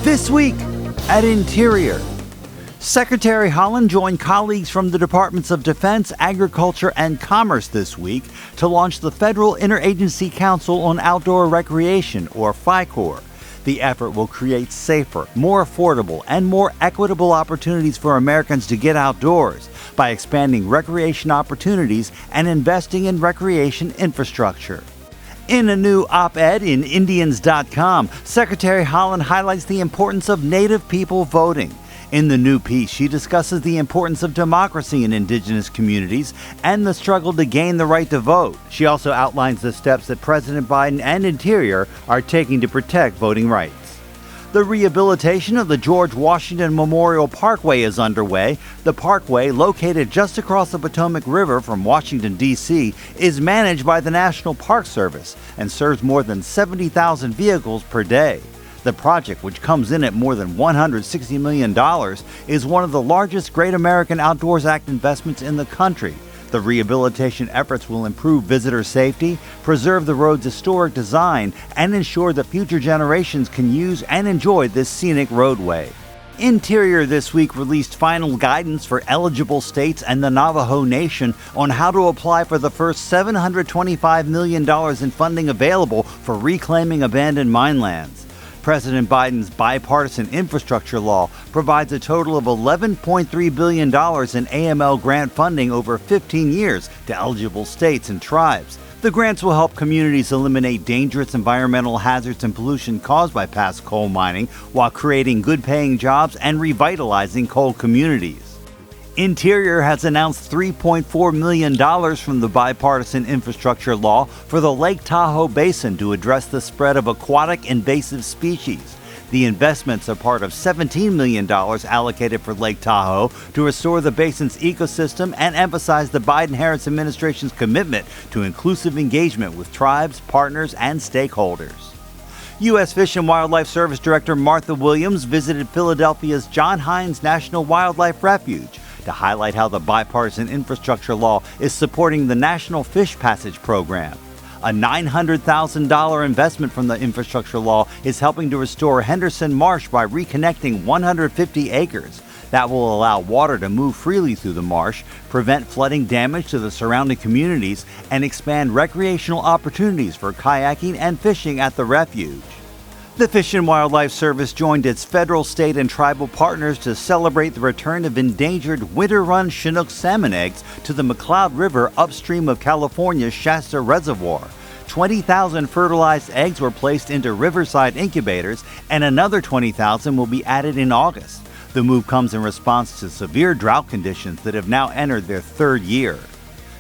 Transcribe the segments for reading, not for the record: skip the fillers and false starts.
This week at Interior, Secretary Haaland joined colleagues from the Departments of Defense, Agriculture, and Commerce this week to launch the Federal Interagency Council on Outdoor Recreation, or FICOR. The effort will create safer, more affordable, and more equitable opportunities for Americans to get outdoors by expanding recreation opportunities and investing in recreation infrastructure. In a new op-ed in Indians.com, Secretary Haaland highlights the importance of Native people voting. In the new piece, she discusses the importance of democracy in indigenous communities and the struggle to gain the right to vote. She also outlines the steps that President Biden and Interior are taking to protect voting rights. The rehabilitation of the George Washington Memorial Parkway is underway. The Parkway, located just across the Potomac River from Washington, D.C., is managed by the National Park Service and serves more than 70,000 vehicles per day. The project, which comes in at more than $160 million, is one of the largest Great American Outdoors Act investments in the country. The rehabilitation efforts will improve visitor safety, preserve the road's historic design, and ensure that future generations can use and enjoy this scenic roadway. Interior this week released final guidance for eligible states and the Navajo Nation on how to apply for the first $725 million in funding available for reclaiming abandoned mine lands. President Biden's Bipartisan infrastructure law provides a total of $11.3 billion in AML grant funding over 15 years to eligible states and tribes. The grants will help communities eliminate dangerous environmental hazards and pollution caused by past coal mining while creating good-paying jobs and revitalizing coal communities. Interior has announced $3.4 million from the Bipartisan infrastructure law for the Lake Tahoe Basin to address the spread of aquatic invasive species. The investments are part of $17 million allocated for Lake Tahoe to restore the basin's ecosystem and emphasize the Biden-Harris administration's commitment to inclusive engagement with tribes, partners, and stakeholders. U.S. Fish and Wildlife Service Director Martha Williams visited Philadelphia's John Hines National Wildlife Refuge to highlight how the bipartisan infrastructure law is supporting the National Fish Passage Program. A $900,000 investment from the infrastructure law is helping to restore Henderson Marsh by reconnecting 150 acres. That will allow water to move freely through the marsh, prevent flooding damage to the surrounding communities, and expand recreational opportunities for kayaking and fishing at the refuge. The Fish and Wildlife Service joined its federal, state, and tribal partners to celebrate the return of endangered winter-run Chinook salmon eggs to the McCloud River upstream of California's Shasta Reservoir. 20,000 fertilized eggs were placed into riverside incubators, and another 20,000 will be added in August. The move comes in response to severe drought conditions that have now entered their third year.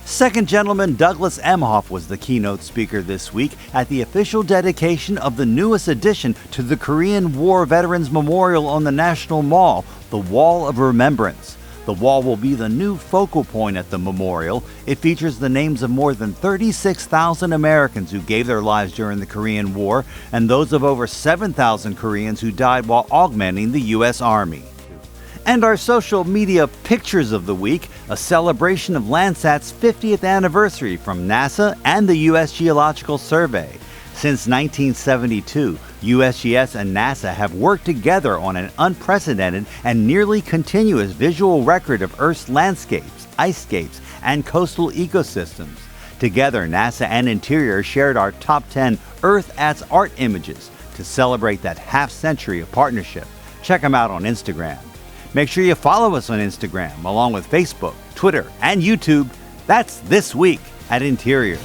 Second Gentleman Douglas Emhoff was the keynote speaker this week at the official dedication of the newest addition to the Korean War Veterans Memorial on the National Mall, the Wall of Remembrance. The wall will be the new focal point at the memorial. It features the names of more than 36,000 Americans who gave their lives during the Korean War and those of over 7,000 Koreans who died while augmenting the U.S. Army. And our social media pictures of the week, a celebration of Landsat's 50th anniversary from NASA and the U.S. Geological Survey. Since 1972, USGS and NASA have worked together on an unprecedented and nearly continuous visual record of Earth's landscapes, icescapes, and coastal ecosystems. Together, NASA and Interior shared our top 10 Earth as Art images to celebrate that half-century of partnership. Check them out on Instagram. Make sure you follow us on Instagram, along with Facebook, Twitter, and YouTube. That's This Week at Interior.